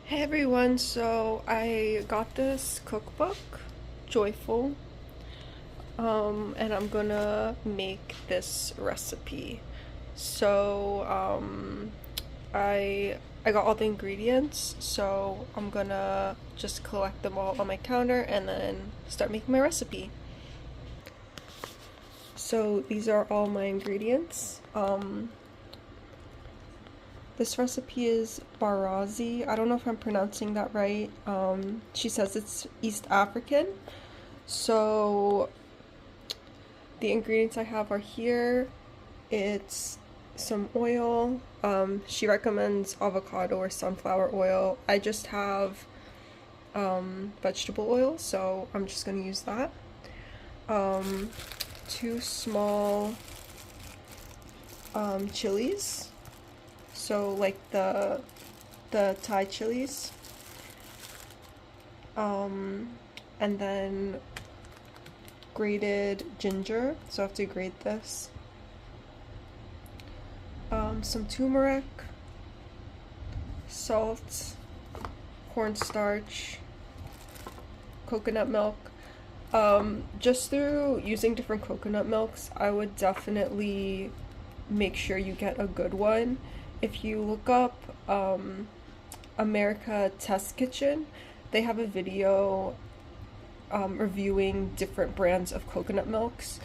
Hey everyone, so I got this cookbook, Joyfull, and I'm gonna make this recipe. So, I got all the ingredients, so I'm gonna just collect them all on my counter and then start making my recipe. So these are all my ingredients. This recipe is Bharazi. I don't know if I'm pronouncing that right. She says it's East African. So the ingredients I have are here. It's some oil. She recommends avocado or sunflower oil. I just have vegetable oil, so I'm just gonna use that. Two small chilies. So like the Thai chilies. And then grated ginger, so I have to grate this. Some turmeric, salt, cornstarch, coconut milk. Just through using different coconut milks, I would definitely make sure you get a good one. If you look up America Test Kitchen, they have a video reviewing different brands of coconut milks.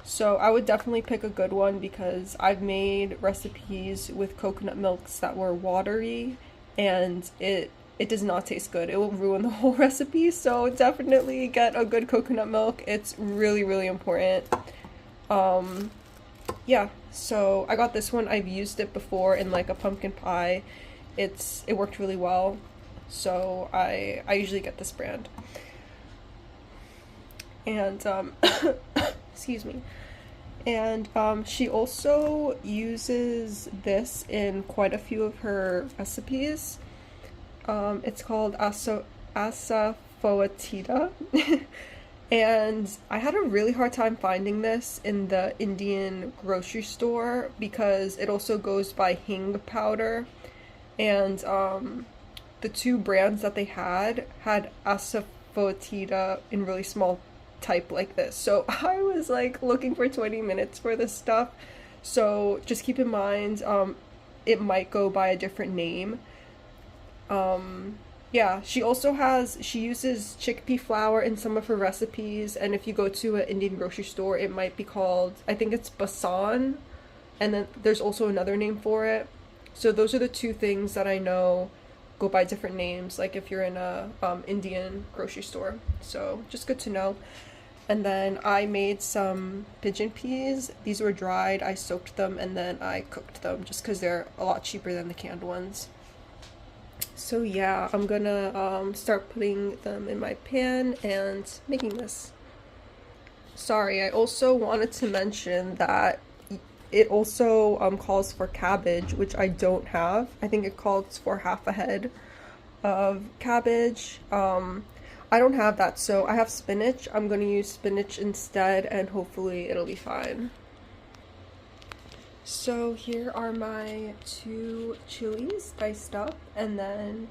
So I would definitely pick a good one because I've made recipes with coconut milks that were watery and it does not taste good. It will ruin the whole recipe, so definitely get a good coconut milk. It's really, really important. Yeah, so I got this one. I've used it before in like a pumpkin pie. It worked really well. So I usually get this brand. And excuse me. And she also uses this in quite a few of her recipes. It's called asafoetida. And I had a really hard time finding this in the Indian grocery store because it also goes by hing powder. And the two brands that they had asafoetida in really small type like this. So I was like looking for 20 minutes for this stuff. So just keep in mind, it might go by a different name. Yeah, she uses chickpea flour in some of her recipes, and if you go to an Indian grocery store, it might be called, I think it's basan, and then there's also another name for it. So those are the two things that I know go by different names, like if you're in a Indian grocery store. So just good to know. And then I made some pigeon peas. These were dried. I soaked them and then I cooked them just because they're a lot cheaper than the canned ones. So yeah, I'm gonna start putting them in my pan and making this. Sorry, I also wanted to mention that it also calls for cabbage, which I don't have. I think it calls for half a head of cabbage. I don't have that, so I have spinach. I'm gonna use spinach instead, and hopefully it'll be fine. So here are my two chilies diced up, and then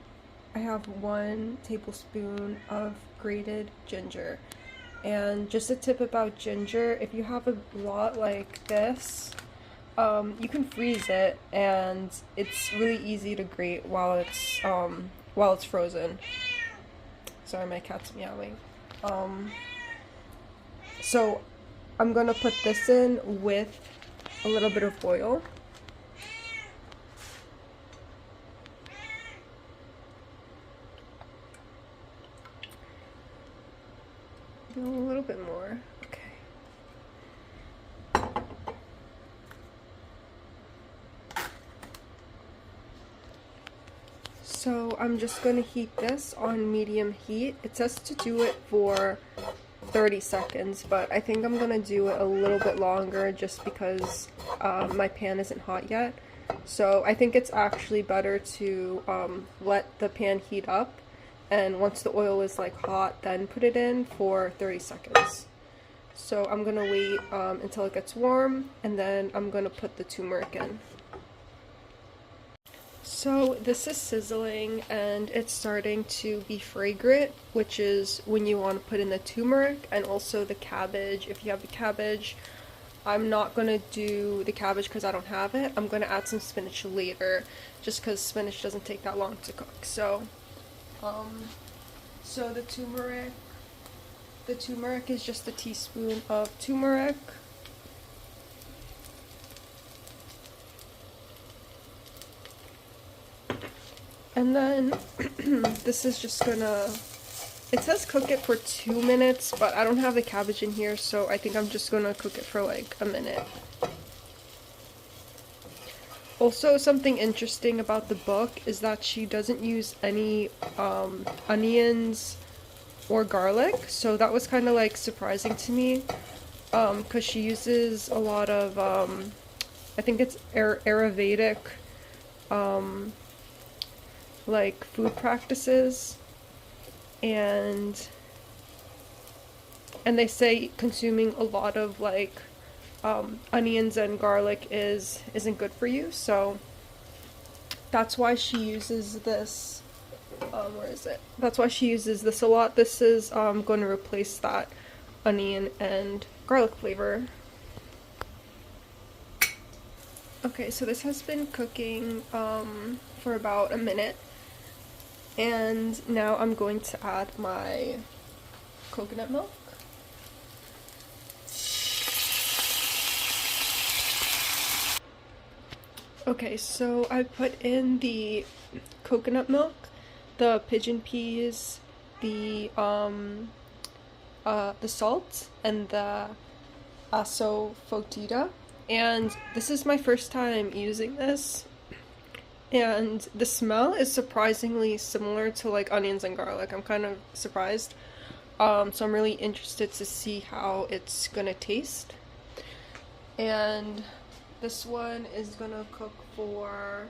I have 1 tablespoon of grated ginger. And just a tip about ginger, if you have a lot like this, you can freeze it, and it's really easy to grate while it's frozen. Sorry, my cat's meowing. So I'm gonna put this in with a little bit of oil. A little bit more. Okay. So I'm just going to heat this on medium heat. It says to do it for 30 seconds, but I think I'm going to do it a little bit longer just because my pan isn't hot yet. So I think it's actually better to let the pan heat up, and once the oil is like hot, then put it in for 30 seconds. So I'm going to wait until it gets warm, and then I'm going to put the turmeric in. So this is sizzling and it's starting to be fragrant, which is when you want to put in the turmeric and also the cabbage. If you have the cabbage, I'm not gonna do the cabbage because I don't have it. I'm gonna add some spinach later, just because spinach doesn't take that long to cook. Um, so the turmeric is just a teaspoon of turmeric. And then this is just gonna, it says cook it for 2 minutes, but I don't have the cabbage in here, so I think I'm just gonna cook it for like a minute. Also, something interesting about the book is that she doesn't use any onions or garlic, so that was kind of like surprising to me, because she uses a lot of, I think it's Ayurvedic, like food practices, and they say consuming a lot of like onions and garlic isn't good for you, so that's why she uses this. Where is it? That's why she uses this a lot. This is going to replace that onion and garlic flavor. Okay, so this has been cooking for about a minute, and now I'm going to add my coconut milk. Okay, so I put in the coconut milk, the pigeon peas, the salt, and the asafotida. And this is my first time using this, and the smell is surprisingly similar to like onions and garlic. I'm kind of surprised. So I'm really interested to see how it's gonna taste. And this one is gonna cook for,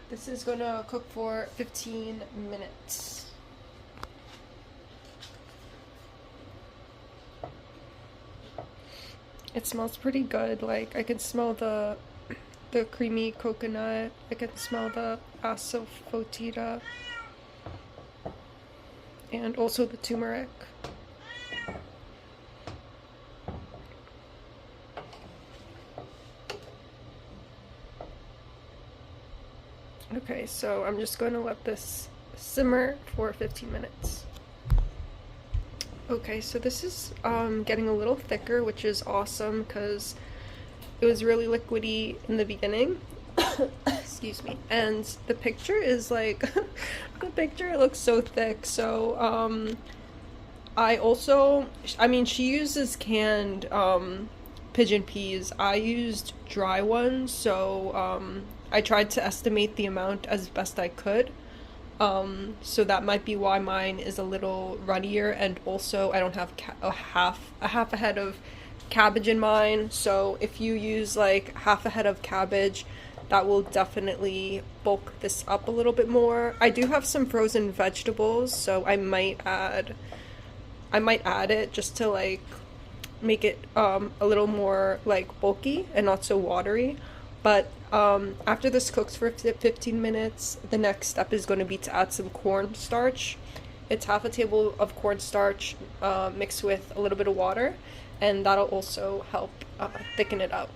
this is gonna cook for 15 minutes. It smells pretty good. Like, I can smell the creamy coconut. I can smell the asafotida and also the turmeric. Okay, so I'm just going to let this simmer for 15 minutes. Okay, so this is getting a little thicker, which is awesome because it was really liquidy in the beginning. Excuse me. And the picture is like, the picture looks so thick. So I mean, she uses canned pigeon peas. I used dry ones, so I tried to estimate the amount as best I could. So that might be why mine is a little runnier, and also I don't have a half a head of cabbage in mine. So if you use like half a head of cabbage, that will definitely bulk this up a little bit more. I do have some frozen vegetables, so I might add it just to like make it a little more like bulky and not so watery. But after this cooks for 15 minutes, the next step is going to be to add some cornstarch. It's half a table of cornstarch mixed with a little bit of water, and that'll also help thicken it up.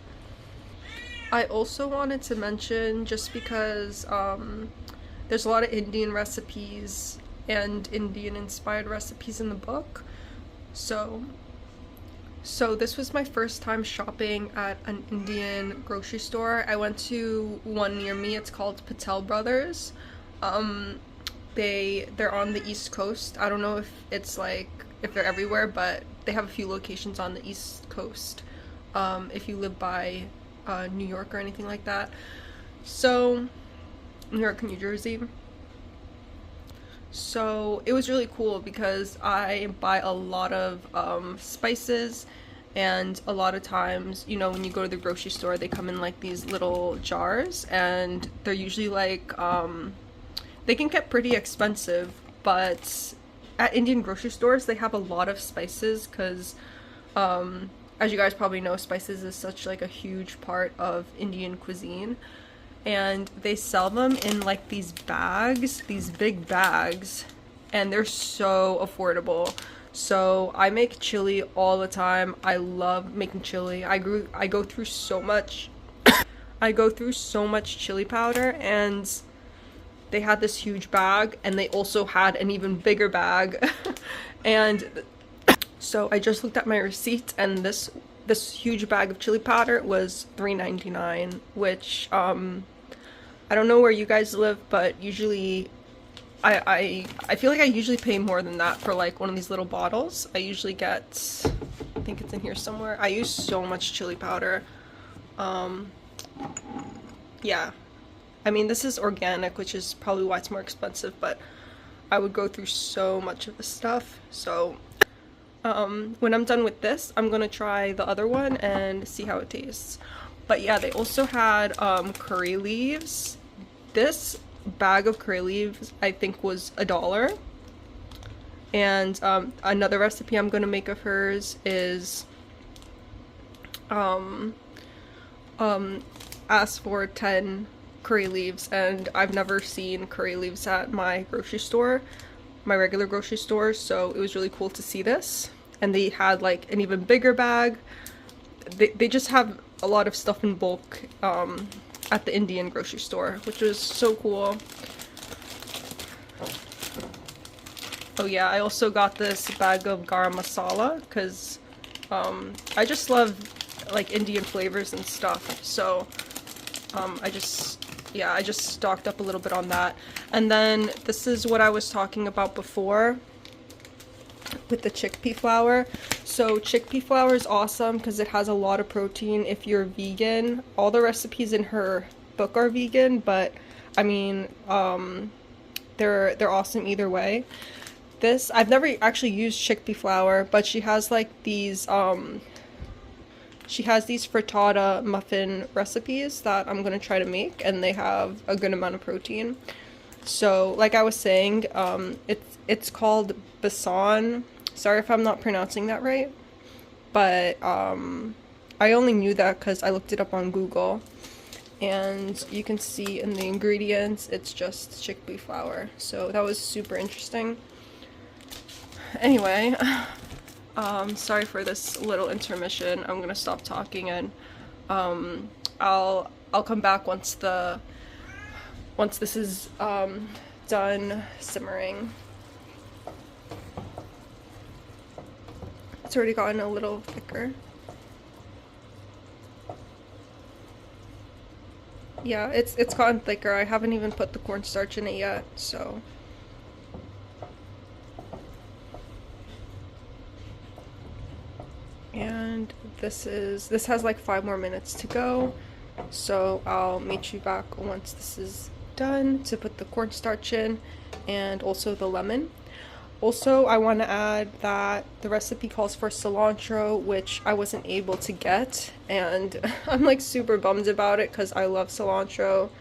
I also wanted to mention, just because there's a lot of Indian recipes and Indian inspired recipes in the book, so this was my first time shopping at an Indian grocery store. I went to one near me. It's called Patel Brothers. They're on the East Coast. I don't know if it's like if they're everywhere, but they have a few locations on the East Coast. If you live by New York or anything like that. So New York, New Jersey. So it was really cool because I buy a lot of spices, and a lot of times, you know, when you go to the grocery store, they come in like these little jars, and they're usually like, they can get pretty expensive, but at Indian grocery stores, they have a lot of spices because as you guys probably know, spices is such like a huge part of Indian cuisine. And they sell them in like these bags, these big bags, and they're so affordable. So I make chili all the time. I love making chili. I go through so much chili powder, and they had this huge bag, and they also had an even bigger bag. And so I just looked at my receipt, and this huge bag of chili powder was $3.99, which I don't know where you guys live, but usually I feel like I usually pay more than that for like one of these little bottles. I usually get, I think it's in here somewhere. I use so much chili powder. Yeah. I mean, this is organic, which is probably why it's more expensive, but I would go through so much of this stuff. So when I'm done with this, I'm gonna try the other one and see how it tastes. But yeah, they also had curry leaves. This bag of curry leaves I think was $1. And another recipe I'm gonna make of hers is ask for 10 curry leaves, and I've never seen curry leaves at my grocery store, my regular grocery store, so it was really cool to see this. And they had like an even bigger bag. They just have a lot of stuff in bulk at the Indian grocery store, which was so cool. Oh yeah, I also got this bag of garam masala because I just love like Indian flavors and stuff, so I just stocked up a little bit on that. And then this is what I was talking about before with the chickpea flour. So chickpea flour is awesome because it has a lot of protein if you're vegan. All the recipes in her book are vegan, but I mean they're awesome either way. This, I've never actually used chickpea flour, but she has like these frittata muffin recipes that I'm gonna try to make, and they have a good amount of protein. So like I was saying, it's called besan. Sorry if I'm not pronouncing that right, but I only knew that because I looked it up on Google, and you can see in the ingredients it's just chickpea flour. So that was super interesting. Anyway, sorry for this little intermission. I'm gonna stop talking, and I'll come back once this is done simmering. It's already gotten a little thicker. Yeah, it's gotten thicker. I haven't even put the cornstarch in it yet, so. And this has like 5 more minutes to go, so I'll meet you back once this is done to put the cornstarch in, and also the lemon. Also, I want to add that the recipe calls for cilantro, which I wasn't able to get, and I'm like super bummed about it because I love cilantro.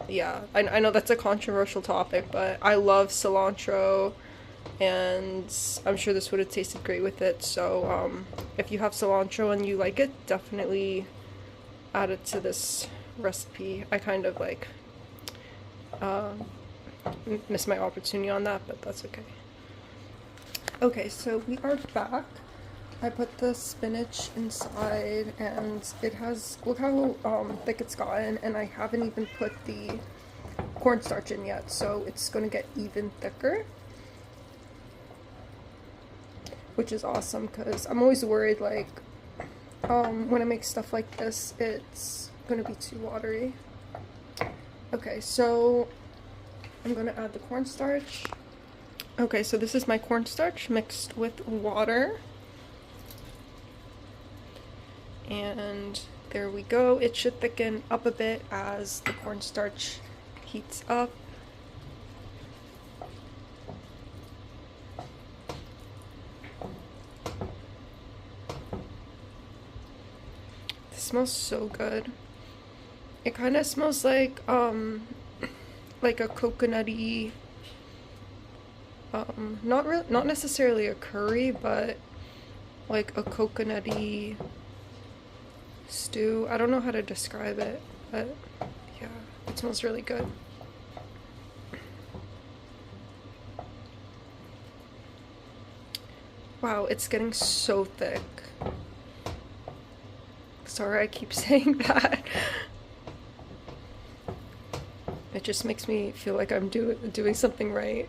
Yeah, I know that's a controversial topic, but I love cilantro, and I'm sure this would have tasted great with it. So if you have cilantro and you like it, definitely add it to this recipe. I kind of like missed my opportunity on that, but that's okay. Okay, so we are back. I put the spinach inside, and it has, look how thick it's gotten, and I haven't even put the cornstarch in yet, so it's going to get even thicker, which is awesome because I'm always worried like when I make stuff like this it's going to be too watery. Okay, so I'm going to add the cornstarch. Okay, so this is my cornstarch mixed with water. And there we go. It should thicken up a bit as the cornstarch heats up. This smells so good. It kind of smells like a coconutty, not necessarily a curry, but like a coconutty stew. I don't know how to describe it, but yeah, it smells really good. Wow, it's getting so thick. Sorry, I keep saying that. It just makes me feel like I'm doing something right.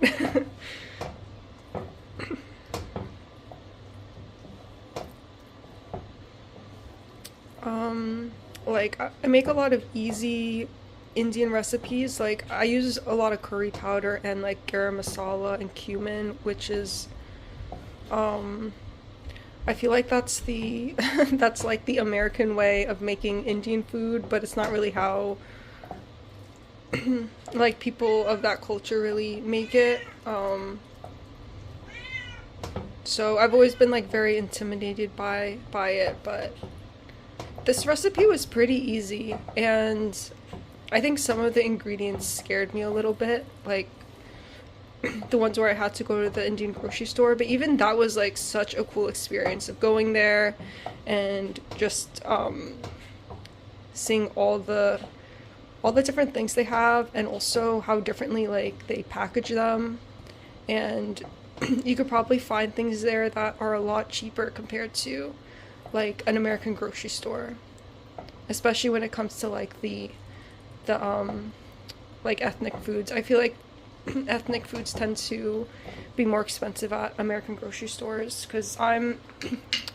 Like I make a lot of easy Indian recipes. Like I use a lot of curry powder and like garam masala and cumin, which is I feel like that's the that's like the American way of making Indian food, but it's not really how like people of that culture really make it. So I've always been like very intimidated by it, but this recipe was pretty easy, and I think some of the ingredients scared me a little bit, like the ones where I had to go to the Indian grocery store, but even that was like such a cool experience of going there and just seeing all the different things they have, and also how differently like they package them. And you could probably find things there that are a lot cheaper compared to like an American grocery store, especially when it comes to like the like ethnic foods. I feel like ethnic foods tend to be more expensive at American grocery stores because I'm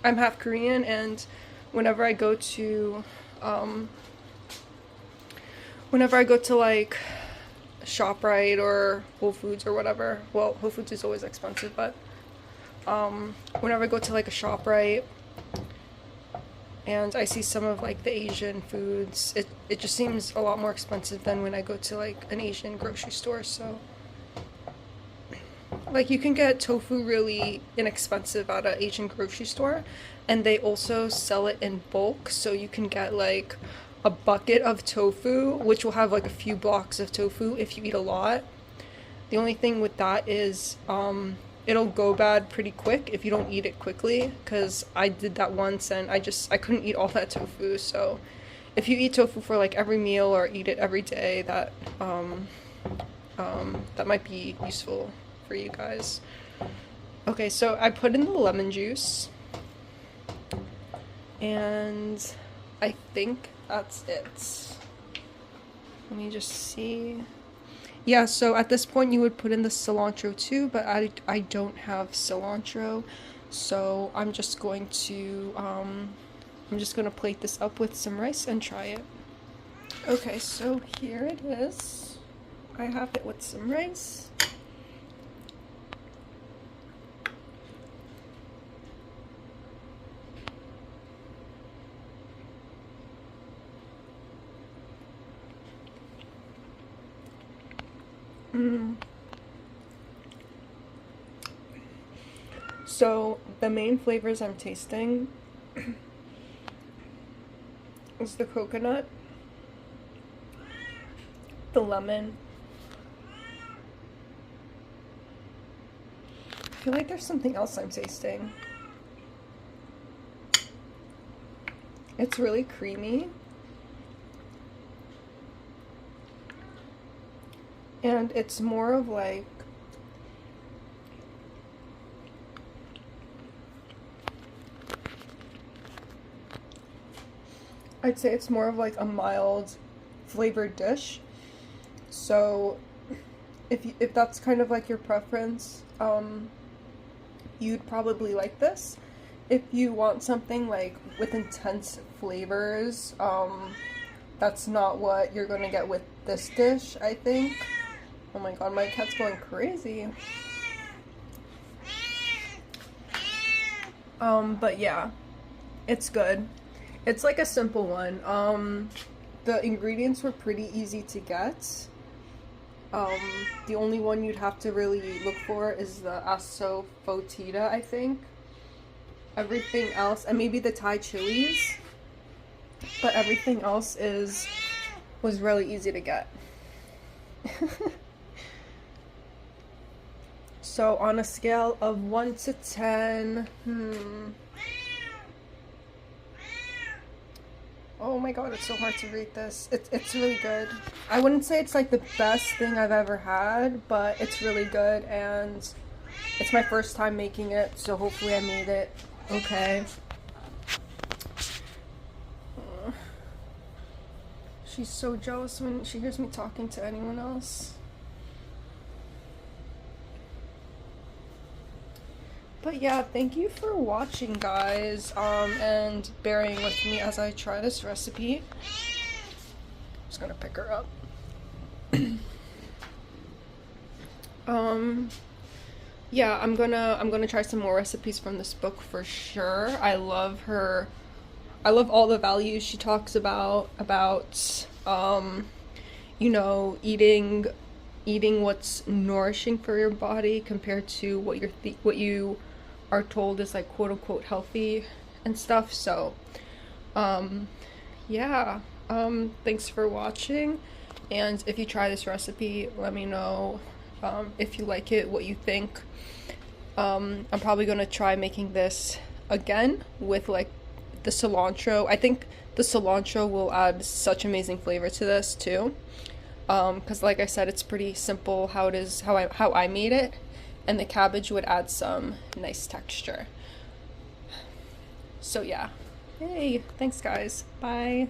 half Korean, and whenever I go to like ShopRite or Whole Foods or whatever, well, Whole Foods is always expensive, but whenever I go to like a ShopRite and I see some of like the Asian foods, it just seems a lot more expensive than when I go to like an Asian grocery store. So like you can get tofu really inexpensive at an Asian grocery store, and they also sell it in bulk, so you can get like a bucket of tofu, which will have like a few blocks of tofu if you eat a lot. The only thing with that is it'll go bad pretty quick if you don't eat it quickly, because I did that once and I couldn't eat all that tofu. So if you eat tofu for like every meal or eat it every day, that that might be useful for you guys. Okay, so I put in the lemon juice, and I think that's it. Let me just see. Yeah, so at this point you would put in the cilantro too, but I don't have cilantro, so I'm just going to plate this up with some rice and try it. Okay, so here it is. I have it with some rice. So the main flavors I'm tasting is the coconut, the lemon. I feel like there's something else I'm tasting. It's really creamy. And it's more of like I'd say it's more of like a mild flavored dish. So if that's kind of like your preference, you'd probably like this. If you want something like with intense flavors, that's not what you're gonna get with this dish, I think. Oh my god, my cat's going crazy. But yeah, it's good. It's like a simple one. The ingredients were pretty easy to get. The only one you'd have to really look for is the asafotida, I think. Everything else, and maybe the Thai chilies, but everything else was really easy to get. So on a scale of 1 to 10, Oh my god, it's so hard to rate this. It's really good. I wouldn't say it's like the best thing I've ever had, but it's really good, and it's my first time making it, so hopefully I made it okay. She's so jealous when she hears me talking to anyone else. But yeah, thank you for watching, guys, and bearing with me as I try this recipe. I'm just gonna pick her up. Yeah, I'm gonna try some more recipes from this book for sure. I love all the values she talks about you know, eating what's nourishing for your body compared to what you are told is like quote unquote healthy and stuff. So yeah, thanks for watching, and if you try this recipe, let me know if you like it, what you think. I'm probably gonna try making this again with like the cilantro. I think the cilantro will add such amazing flavor to this too, because like I said, it's pretty simple how I made it, and the cabbage would add some nice texture. So yeah, hey, thanks guys, bye.